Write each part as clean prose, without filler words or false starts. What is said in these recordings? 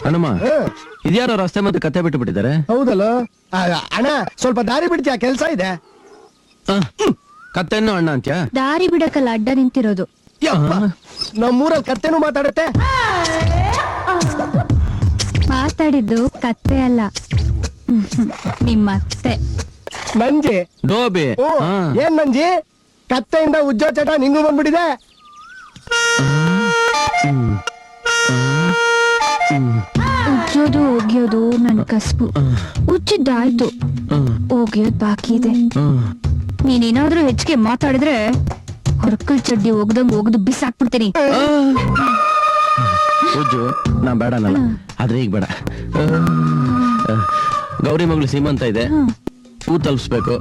ಹನುಮ ಇದ್ಯಾರೋ ರಸ್ತೆ ಮತ್ತೆ ಕತೆ ಬಿಟ್ಟು ಬಿಟ್ಟಿದ್ದಾರೆ. ಹೌದಲ್ಲ ಅಣ್ಣ, ಸ್ವಲ್ಪ ದಾರಿ ಬಿಡ್ತೀಯ, ಕೆಲ್ಸ ಇದೆ. ಕತ್ತೆನ್ನು ಅಣ್ಣ ಅಂತ್ಯಾ? ದಾರಿ ಬಿಡಕ್ಕಲ್ಲ ಅಡ್ಡ ನಿಂತಿರೋದು. ನಮ್ಮೂರಲ್ಲಿ ಕತ್ತೆನೂ ಮಾತಾಡುತ್ತೆ. ಮಾತಾಡಿದ್ದು ಕತ್ತೆ ಅಲ್ಲ, ನಿಮ್ಮ ಅತ್ತೆ. ನಂಜಿ ಡೋಬಿ. ಏನ್ ನಂಜಿ, ಕತ್ತೆಯಿಂದ ಉಜ್ಜೋ ಚಟ ನಿಂಗೂ ಬಂದ್ಬಿಟ್ಟಿದೆ. ಉಜ್ಜೋದು ಒಗ್ಯೋದು ನನ್ ಕಸ್ಬು. ಉಜ್ಜಿದ್ದಾಯ್ತು, ಒಗ್ಯೋದ್ ಬಾಕಿ ಇದೆ. ನೀನೇನಾದ್ರೂ ಹೆಚ್ಚಿಗೆ ಮಾತಾಡಿದ್ರೆ ಹೊರಕಲ್ ಚಡ್ಡಿ ಒಗ್ದಂಗ್ ಒಗ್ದು ಬಿಸಾಕ್ಬಿಡ್ತೀನಿ. ಉಜ್ಜು ನಾ ಬೇಡ ಅನ್ನಲ್ಲ, ಆದ್ರೆ ಈಗ ಬೇಡ. ಗೌರಿ ಮಗಳು ಸೀಮಂತ ಇದೆ, ಹೂ ತಲುಪಿಸ್ಬೇಕು.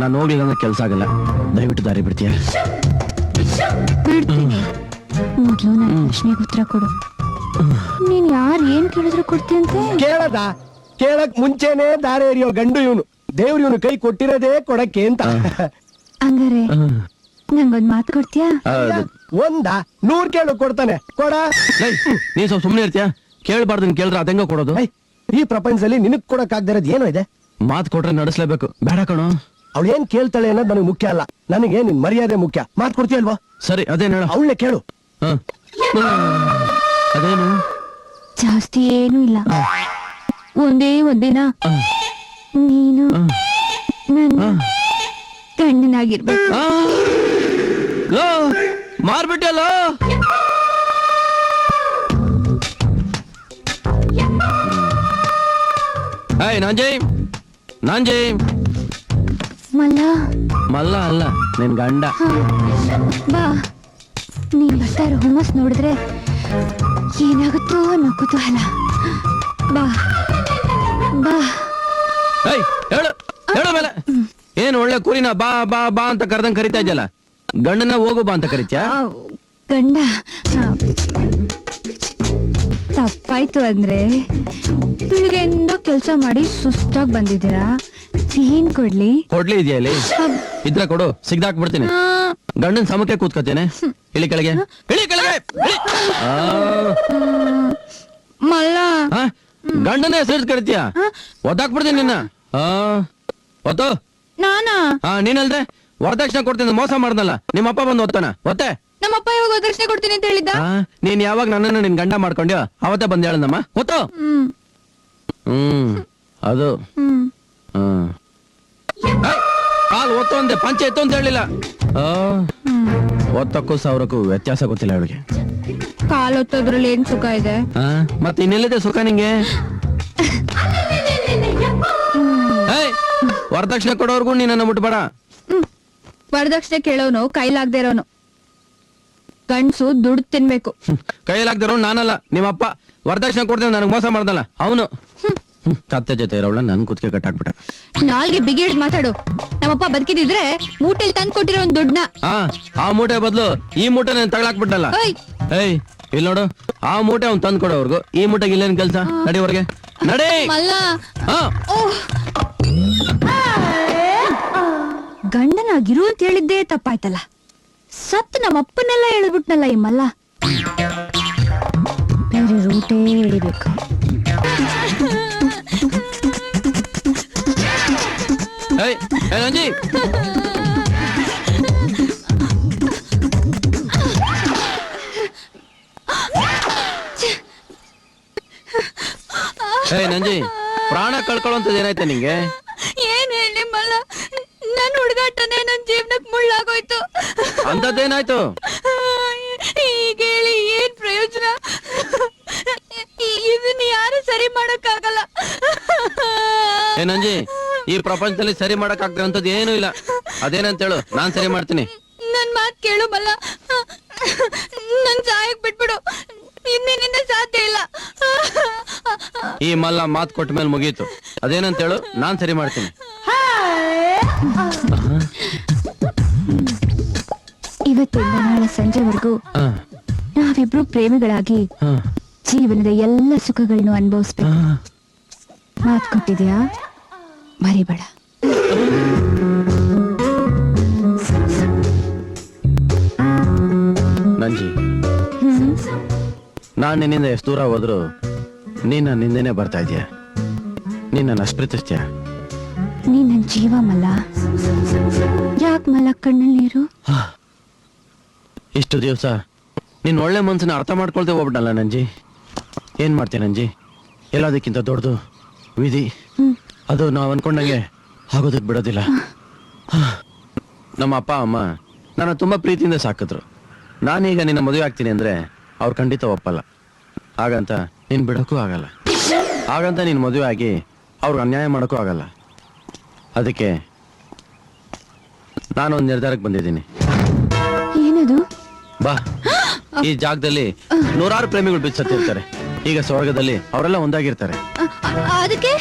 ನಾನು ಹೋಗ್ಲಿಲ್ಲ ಅಂದ್ರೆ ಕೆಲ್ಸ ಆಗಲ್ಲ. ದಯವಿಟ್ಟು ದಾರಿ ಬಿಡ್ತೀಯ? ಬಿಡ್ತೀನಿ. ಮೊದ್ಲು ನನ್ನ ಪ್ರಶ್ನೆಗೆ ಉತ್ತರ ಕೊಡು. ನೀನ್ ಯಾರು ಏನ್ ಕೇಳಿದ್ರು ಕೊಡ್ತೀಯಂತೆ? ಕೇಳಕ್ ಮುಂಚೆನೆ ದಾರಿ ಎರಿಯೋ ಗಂಡು ಇವನು. ದೇವ್ರು ಇವನು ಕೈ ಕೊಟ್ಟಿರೋದೇ ಕೊಡಕ್ಕೆ ಅಂತ. ಹಂಗಾರೆ ನಂಗೊಂದ್ ಮಾತು ಕೊಡ್ತೀಯಾ? 100 ಕೇಳು ಕೊಡ್ತಾನೆ. ಕೊಡ. ನೀ ಸ್ವಲ್ಪ ಸುಮ್ನೆ ಇರ್ತೀಯ? ಕೇಳ್ಬಾರ್ದು, ಕೇಳಿದ್ರೆ ಅದೆಂಗ ಕೊಡೋದು? ಈ ಪ್ರಪಂಚದಲ್ಲಿ ನಿನಗ್ ಕೊಡಕ್ ಆಗದಿರೋದು ಏನೋ ಇದೆ. ಮಾತು ಕೊಟ್ರೆ ನಡೆಸ್ಲೇಬೇಕು. ಬೇಡ ಕಣೋ, ಅವಳು ಏನ್ ಕೇಳ್ತಾಳೆ ಅನ್ನೋದು ನನಗೆ ಮುಖ್ಯ ಅಲ್ಲ. ನನಗೆ ನಿನ್ ಮರ್ಯಾದೆ ಮುಖ್ಯ. ಮಾತು ಕೊಡ್ತೀಯಲ್ವಾ? ಸರಿ, ಅದೇನು ಹೇಳ. ಅವಳನ್ನೇ ಕೇಳು. ಅದೇನು? ಜಾಸ್ತಿ ಏನು ಇಲ್ಲ. ಒಂದೇ ಒಂದಿನ ನೀನು ನನ್ನ ಗಂಡನಾಗಿರ್ಬೇಕು. ಮಾರ್ಬಿಟ್ಟಲ್ಲ. ನಾಂಜಿ ಮಲ್ಲ ಅಲ್ಲ, ನಿನ್ ಗಂಡ. ಬಾ, ನೀನ್ ಬರ್ತಾ ಇರೋ ಹುಮ್ಮಸ್ ನೋಡಿದ್ರೆ ಏನಾಗುತ್ತೋ ಅನ್ನೋ ಕುತೂಹಲ. ಬಾ ಬಾ. ಹೇಳು ಮೇಲೆ. ಏನ್ ಒಳ್ಳೆ ಕುರಿನ ಬಾ ಬಾ ಬಾ ಅಂತ ಕರೆದಂಗ್ ಕರಿತಾ ಇದ್ಯಲ್ಲ, ಗಂಡನ ಹೋಗು ಬಾ ಅಂತ ಕರಿತ್ಯಾ? ಗಂಡ ತಪ್ಪಾಯ್ತು ಅಂದ್ರೆ, ಬೆಳಿಗ್ಗೆಯಿಂದ ಕೆಲ್ಸ ಮಾಡಿ ಸುಸ್ತಾಗಿ ಬಂದಿದ್ದೀರಾ. ಏನ್ ಕೊಡ್ಲಿ? ಇದೆಯಾ ಇಲ್ಲಿ? ಇದ್ರ ಕೊಡು, ಸಿಗ್ದಾಕ್ ಬಿಡ್ತೀನಿ. ಗಂಡನ್ ಸಮಕ್ಕೆ ಕೂತ್ಕೋತೇನೆ. ಇಳಿ ಕೆಳಗೆ, ಇಳಿ ಕೆಳಗೆ. ಮಲ್ಲ, ಗಂಡನೇ ಹೆಸರು ಕರಿತೀಯ? ಒದ್ದಾಕ್ ಬಿಡ್ತೀನಿ ನಿನ್ನ. ಒತ್ತು. ನಾನಾ? ನೀನಲ್ದೆ ವರದಕ್ಷಿಣೆ ಕೊಡ್ತೀನಿ ಮೋಸ ಮಾಡ್ದಲ್ಲ. ನಿಮ್ಮಪ್ಪ ಬಂದು ಒತ್ತಾನ. ಒತ್ತೆ. ನಮ್ಮಪ್ಪ ಯಾವಾಗ ವರದಕ್ಷಿಣೆ ಕೊಡ್ತೀನಿ ಅಂತ ಹೇಳಿದ್ದ? ನೀನ್ ಯಾವಾಗ ನನ್ನನ್ನು ನಿನ್ ಗಂಡ ಮಾಡ್ಕೊಂಡ್ಯೋ ಅವತ್ತೇ ಬಂದ್ ಹೇಳನಮ್ಮ. ಒತ್ತು. ಅದು ಕಾಲ್ ಒತ್ತು ಅಂದೆ, ಪಂಚೆ ಎತ್ತು ಅಂತ ಹೇಳಿಲ್ಲ. ಒತ್ತಕ್ಕೂ 1000ಕ್ಕೂ ವ್ಯತ್ಯಾಸ ಗೊತ್ತಿಲ್ಲ ಅವಳಿಗೆ. ಕಾಲ್ ಒತ್ತೋದ್ರಲ್ಲಿ ಏನ್ ಸುಖ ಇದೆ? ಮತ್ತೆ ಇನ್ನೆಲ್ಲಿದೆ ಸುಖ ನಿಂಗೆ? ವರದಕ್ಷಿಣೆ ಕೊಡೋರ್ಗು ನೀನನ್ನ ಮುಟ್ಬೇಡ. ವರದಕ್ಷಿಣೆ ಕೇಳೋನು ಕೈಲಾಗ್ದೇ ಇರೋನು. ಗಂಡ್ಸು ದುಡ್ಡು ತಿನ್ಬೇಕು. ಕೈಲಾಗ್ದಿರೋ ನಾನಲ್ಲ, ನಿಮ್ಮಪ್ಪ. ವರದಕ್ಷಿಣೆ ಕೊಡ್ತೀನಿ ನನಗೆ ಮೋಸ ಮಾಡ್ದಲ್ಲ ಅವನು. ಕತ್ತೆ ಜೊತೆ ಇರೋಳ ನನ್ ಕುತ್ತಿಗೆ ಕಟ್ಟಾಕ್ಬಿಟ್ಟ. ನಾಲ್ಗೆ ಬಿಗಿಡ್ ಮಾತಾಡು. ನಮ್ಮಪ್ಪ ಬದುಕಿದಿದ್ರೆ ಮೂಟೆಲ್ ತಂದ್ ಕೊಟ್ಟಿರೋ ಒಂದ್ ದುಡ್ಡನ್ನ ಆ ಮೂಟೆ ಬದಲು ಈ ಮೂಟೆ ನಾನು ತಗೊಳಾಕ್ಬಿಟ್ಟಲ್ಲ. ಇಲ್ಲಿ ನೋಡು, ಆ ಮೂಟೆ ಅವ್ನು ತಂದ್ ಕೊಡೋವರ್ಗು ಈ ಮೂಟೆಗೆ ಇಲ್ಲೇನ್ ಕೆಲ್ಸ? ನಡಿವರ್ಗೆ ನಡಿ. ಗಂಡನಾಗಿರು ಅಂತ ಹೇಳಿದ್ದೇ ತಪ್ಪಾಯ್ತಲ್ಲ. ಸತ್ ನಮ್ಮಪ್ಪನೆಲ್ಲ ಹೇಳಿದ್ಬಿಟ್ನಲ್ಲ ಈ ಮಲ್ಲ. ಬೇರೆ ರೂಟೇ ಹಿಡಿಬೇಕು. ನಂಜಿ ನಂಜಿ, ಪ್ರಾಣ ಕಳ್ಕೊಳ್ಳುವಂತದ್ದು ಏನಾಯ್ತ ನಿಂಗೆ? ಏನ್ ಹೇಳಿ ಮಲ್ಲ, ನನ್ ಹುಡುಗಾಟನೇ ನನ್ ಜೀವನಕ್ ಮುಳ್ಳಾಗೋಯ್ತು. ಅಂತದ್ದೇನಾಯ್ತು? ಈಗ ಹೇಳಿ ಏನ್ ಪ್ರಯೋಜನ? ಇದನ್ನ ಯಾರು ಸರಿ ಮಾಡಕ್ಕಾಗಲ್ಲ. ನಂಜಿ, ಈ ಪ್ರಪಂಚದಲ್ಲಿ ಸರಿ ಮಾಡಕ್ ಆಗ್ತಿರೋಂಥದ್ದು ಏನೂ ಇಲ್ಲ. ಅದೇನಂತ ಹೇಳು, ನಾನ್ ಸರಿ ಮಾಡ್ತೀನಿ. ನನ್ ಮಾತ್ ಕೇಳು ಮಲ್ಲ, ನನ್ ಸಾಯಕ್ ಬಿಟ್ಬಿಡು. ಇನ್ನೇನಿಂದ ಸಾಧ್ಯ ಇಲ್ಲ. ಈ ಮಲ್ಲ ಮಾತ್ ಕೊಟ್ಟ ಮೇಲೆ ಮುಗೀತು. ಅದೇನಂತ ಹೇಳು, ನಾನ್ ಸರಿ ಮಾಡ್ತೀನಿ. ಇವತ್ತಿಂದ ನಾಳೆ ಸಂಜೆವರೆಗೂ ನಾವಿಬ್ರು ಪ್ರೇಮಿಗಳಾಗಿ ಜೀವನದ ಎಲ್ಲ ಸುಖಗಳನ್ನು ಅನುಭವಿಸ್ಬೇಕು. ಮಾತು ಕೊಟ್ಟಿದ್ಯಾ? ಮರಿಬೇಡ. ನಂಜಿ, ನಾನ್ ನಿನ್ನಿಂದ ಎಷ್ಟು ದೂರ ಹೋದ್ರು ನೀನ್ ನನ್ನ ಹಿಂದೆನೆ ಬರ್ತಾ ಇದೀಯ. ನೀನ್ ನನ್ನ ಅಷ್ಟು ಪ್ರೀತಿಸ್ತೀಯ. ನೀ ನನ್ ಜೀವ ಮಲ್ಲ. ಯಾಕೆ ಮಲ್ಲ ಕಣ್ಣಲ್ಲಿ ನೀರು? ಇಷ್ಟು ದಿವಸ ನೀನ್ ಒಳ್ಳೆ ಮನ್ಸನ್ನ ಅರ್ಥ ಮಾಡ್ಕೊಳ್ತೇ ಹೋಗ್ಬಿಟ್ಟಲ್ಲ ನಂಜಿ. ಏನ್ ಮಾಡ್ತೀಯ ನಂಜಿ? ಎಲ್ಲದಕ್ಕಿಂತ ದೊಡ್ಡದು ವಿಧಿ. ಅದು ನಾವ್ ಅನ್ಕೊಂಡಂಗೆ ಆಗೋದಕ್ ಬಿಡೋದಿಲ್ಲ. ನಮ್ಮ ಅಪ್ಪ ಅಮ್ಮ ನನ್ನ ತುಂಬಾ ಪ್ರೀತಿಯಿಂದ ಸಾಕಿದ್ರು. ನಾನೀಗ ನಿನ್ನ ಮದುವೆ ಆಗ್ತೀನಿ ಅಂದ್ರೆ ಅವ್ರು ಖಂಡಿತ ಒಪ್ಪಲ್ಲ. ಹಾಗಂತ ನೀನ್ ಬಿಡೋಕ್ಕೂ ಆಗಲ್ಲ. ಹಾಗಂತ ನೀನ್ ಮದುವೆ ಆಗಿ ಅವ್ರಿಗೆ ಅನ್ಯಾಯ ಮಾಡೋಕ್ಕೂ ಆಗಲ್ಲ. ಅದಕ್ಕೆ ನಾನೊಂದು ನಿರ್ಧಾರಕ್ಕೆ ಬಂದಿದ್ದೀನಿ. ಏನದು? ಬಾ, ಈ ಜಾಗದಲ್ಲಿ ನೂರಾರು ಪ್ರೇಮಿಗಳು ಬಿಚ್ಚತ್ತಿರ್ತಾರೆ. ಈಗ ಸ್ವರ್ಗದಲ್ಲಿ ಅವರೆಲ್ಲ ಒಂದಾಗಿರ್ತಾರೆ. ಅದಕ್ಕೆ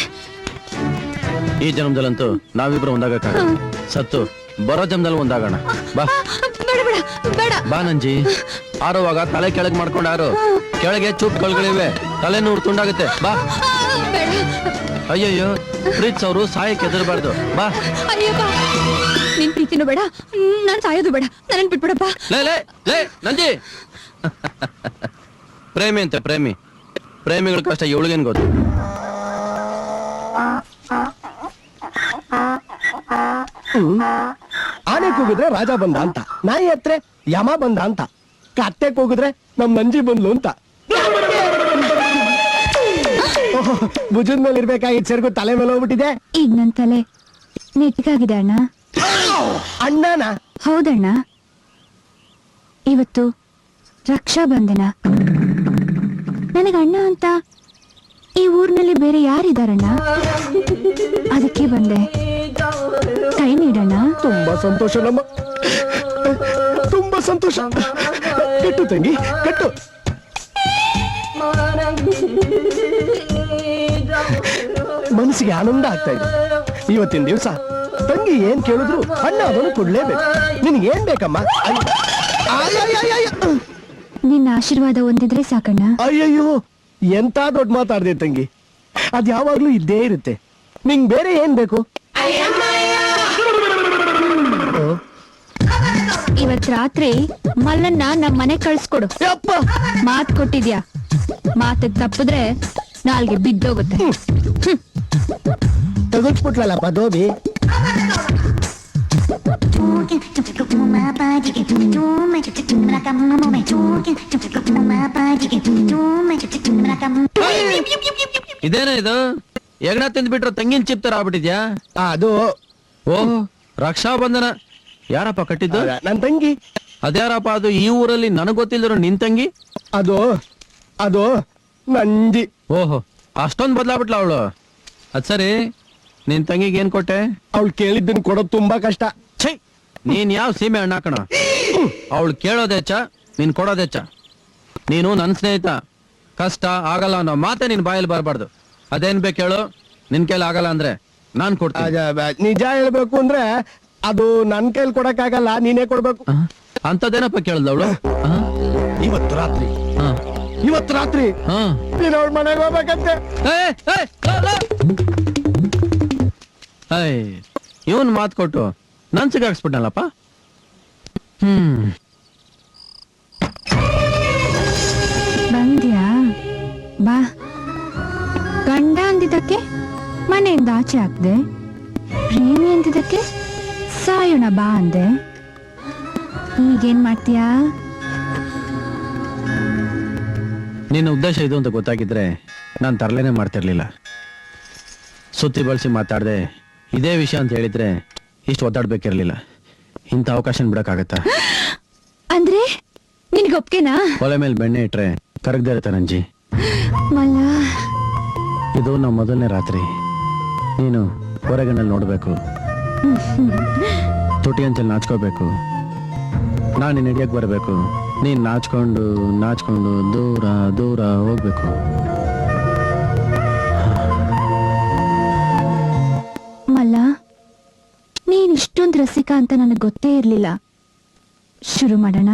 ಈ ಜನ್ಮದಲ್ಲಂತೂ ನಾವಿಬ್ರು ಒಂದಾಗಕ್ಕಾಗಲ್ಲ. ಸತ್ತು ಬರೋ ಜನ್ಮದಲ್ಲಿ ಒಂದಾಗೋಣ. ಬಾ ಬೇಡ ಬೇಡ ಬೇಡ. ಬಾ ನಂಜಿ. ಆರುವಾಗ ತಲೆ ಕೆಳಗ್ ಮಾಡ್ಕೊಂಡು ಆರು. ಕೆಳಗೆ ಚೂಪ್ ಕಳ್ಗಳಿವೆ, ತಲೆ ನೂರು ತುಂಡಾಗುತ್ತೆ. ಬಾ. ಬೇಡ. ಅಯ್ಯಯ್ಯೋ, ಪ್ರೀತ್ಸ್ ಅವರು ಸಾಯಕ್ಕೆ ಹೆದರ್ಬಾರ್ದು. ಬಾ. ಅಯ್ಯಪ್ಪ, ನಿನ್ ಪ್ರೀತಿನೂ ಬೇಡ, ನಾನ್ ಸಾಯೋದು ಬೇಡ. ನನ್ನ ಬಿಟ್ಬಿಡಪ್ಪ. ಲೇ ಲೇ ಲೇ ನಂಜಿ. ಪ್ರೇಮಿ ಅಂತೆ ಪ್ರೇಮಿ. ಪ್ರೇಮಿಗಳ ಕಷ್ಟ ಇವಳಿಗೇನ್ ಗೊತ್ತು? ಆನೆ ಕೂಗಿದ್ರೆ ರಾಜ ಬಂದ ಅಂತ, ನಾಯಿ ಹತ್ರ ಯಮ ಬಂದ ಅಂತ, ಕತ್ತೆ ಕೂಗಿದ್ರೆ ನಮ್ ನಂಜಿ ಬಂದ್ಲು ಅಂತ. ಭುಜದ ಮೇಲೆ ಇರ್ಬೇಕಾಗಿದ್ ಸೆರಗು ತಲೆ ಮೇಲೆ ಹೋಗ್ಬಿಟ್ಟಿದೆ. ಈಗ ನನ್ ತಲೆ ನೆಟ್ಗಾಗಿದೆ ಅಣ್ಣ. ಅಣ್ಣನ? ಹೌದಣ್ಣ. ಇವತ್ತು ರಕ್ಷಾ ಬಂಧನ. ನನಗ ಅಣ್ಣ ಅಂತ ಈ ಊರಿನಲ್ಲಿ ಬೇರೆ ಯಾರಿದಾರಣ್ಣ? ಅದಕ್ಕೆ ಬಂದೆ. ಕೈ ನೀಡಣ್ಣ. ತುಂಬಾ ಸಂತೋಷ ನಮ್ಮ, ತುಂಬಾ ಸಂತೋಷ. ಕಟ್ಟು ತಂಗಿ, ಕಟ್ಟು. ಮನಸ್ಸಿಗೆ ಆನಂದ ಆಗ್ತಾ ಇದೆ. ಇವತ್ತಿನ ದಿವಸ ತಂಗಿ ಏನ್ ಕೇಳಿದ್ರು ಅಣ್ಣ ಅದನ್ನು ಕೊಡ್ಲೇಬೇಕು. ನಿನ್ಗೆ ಏನ್ ಬೇಕಮ್ಮ? ನಿನ್ನ ಆಶೀರ್ವಾದ ಒಂದಿದ್ರೆ ಸಾಕಣ್ಣ. ಅಯ್ಯಯ್ಯೋ, ಎಂತ ದೊಡ್ಡ ಮಾತಾಡ್ದೆ ತಂಗಿ. ಅದ್ ಯಾವಾಗ್ಲೂ ಇದ್ದೇ ಇರುತ್ತೆ. ನಿಂಗ್ ಬೇರೆ ಏನ್ ಬೇಕು? ಇವತ್ ರಾತ್ರಿ ಮಲ್ಲನ್ನ ನಮ್ ಮನೆ ಕಳ್ಸ್ಕೊಡು. ಯಪ್ಪ, ಮಾತ್ ಕೊಟ್ಟಿದ್ಯಾ. ಮಾತಿಗೆ ತಪ್ಪಿದ್ರೆ ನಾಲ್ಗೆ ಬಿದ್ದೋಗುತ್ತೆ. ತಗೊಳ್ಸ್ಬಿಟ್ಲಲ್ಲಪ್ಪ ದೋಬಿ. ಇದೇನ ಇದು? ಎಗಣ ತಿಂದ್ಬಿಟ್ರು ತಂಗಿನ ಚಿಪ್ ತರ ಆಗ್ಬಿಟ್ಟಿದ್ಯಾ? ಅದು ಓಹ್, ರಕ್ಷಾ ಬಂಧನ. ಯಾರಪ್ಪ ಕಟ್ಟಿದ್ದು? ನನ್ ತಂಗಿ. ಅದ್ಯಾರಪ್ಪ ಅದು? ಈ ಊರಲ್ಲಿ ನನಗ್ ಗೊತ್ತಿಲ್ದಿರೋ ನಿನ್ ತಂಗಿ? ಅದು ಅದು ನಂಜಿ. ಓಹೋ, ಅಷ್ಟೊಂದ್ ಬದ್ಲಾಗ್ಬಿಟ್ಲ ಅವಳು. ಅದ್ ಸರಿ, ನಿನ್ ತಂಗಿಗೆ ಏನ್ ಕೊಟ್ಟೆ? ಅವಳು ಕೇಳಿದ್ದನ್ ಕೊಡೋದು ತುಂಬಾ ಕಷ್ಟ. ಛೈ, ನೀನ್ ಯಾವ ಸೀಮೆ ಅಣ್ಣ ಕಣ. ಅವಳು ಕೇಳೋದೆಚ್ಚ, ನೀನ್ ಕೊಡೋದೆಚ್ಚ. ನೀನು ನನ್ ಸ್ನೇಹಿತ. ಕಷ್ಟ ಆಗಲ್ಲ ಅನ್ನೋ ಮಾತೆ ನಿನ್ ಬಾಯಲ್ಲಿ ಬರಬಾರ್ದು. ಅದೇನ್ ಬೇಕು ಹೇಳು. ನಿನ್ ಕೈಲಿ ಆಗಲ್ಲ ಅಂದ್ರೆ ನಾನ್ ಕೊಡ್ತೀನಿ. ನಿಜ ಹೇಳ್ಬೇಕು ಅಂದ್ರೆ ಅದು ನನ್ ಕೈಲಿ ಕೊಡಕ್ಕಾಗಲ್ಲ, ನೀನೇ ಕೊಡ್ಬೇಕು. ಅಂತದೇನಪ್ಪ ಕೇಳ್ದ ಅವಳು? ಇವತ್ತು ರಾತ್ರಿ, ಇವತ್ತು ರಾತ್ರಿ ನೀನ್ ಅವಳ ಮನೆಗೆ ಹೋಗ್ಬೇಕಂತೆ. ಇವನ್ ಮಾತ್ ಕೊಟ್ಟು ನನ್ ಸಿಗಾಕ್ಸ್ಬಿಟ್ನಲ್ಲಪ್ಪ. ಬಂದ್ಯಾ? ಬಾ. ಗಂಡ ಅಂದಿದ್ದಕ್ಕೆ ಮನೆಯಿಂದ ಆಚೆ ಹಾಕ್ದೆ. ಪ್ರೇಮಿ ಅಂದಿದ್ದಕ್ಕೆ ಸಾಯೋಣ ಬಾ ಅಂದೆ. ಈಗೇನ್ ಮಾಡ್ತೀಯಾ? ನಿನ್ನ ಉದ್ದೇಶ ಇದು ಅಂತ ಗೊತ್ತಾಗಿದ್ರೆ ನಾನು ತರಲೇನೆ ಮಾಡ್ತಿರ್ಲಿಲ್ಲ. ಸುತ್ತಿ ಬಳಸಿ ಮಾತಾಡ್ದೆ ಇದೇ ವಿಷಯ ಅಂತ ಹೇಳಿದ್ರೆ ಇಷ್ಟು ಒದ್ದಾಡ್ಬೇಕಿರ್ಲಿಲ್ಲ. ಇಂಥ ಅವಕಾಶ ಬಿಡಕ್ಕಾಗತ್ತಾ? ಅಂದ್ರೆ ನಿನ್ಗೊಪ್ಕೆನಾ? ಒಲೆ ಮೇಲೆ ಬೆಣ್ಣೆ ಇಟ್ರೆ ಕರಗದೇ ಇರುತ್ತೆ ನಂಜಿ. ಮಲ್ಲ, ಇದು ನಮ್ಮ ಮೊದಲನೇ ರಾತ್ರಿ. ನೀನು ಹೊರಗಣ್ಣಲ್ಲಿ ನೋಡ್ಬೇಕು, ತುಟಿ ಅಂಚಲ್ಲಿ ನಾಚ್ಕೋಬೇಕು. ನಾನು ನಿನ್ನ ಹಿಡಿಯಕ್ ಬರಬೇಕು. ನೀನ್ ನಾಚ್ಕೊಂಡು ನಾಚ್ಕೊಂಡು ದೂರ ದೂರ ಹೋಗ್ಬೇಕು. ಮಲ್ಲ, ನೀನ್ ಇಷ್ಟೊಂದು ರಸಿಕ ಅಂತ ನನಗೆ ಗೊತ್ತೇ ಇರ್ಲಿಲ್ಲ. ಶುರು ಮಾಡೋಣ.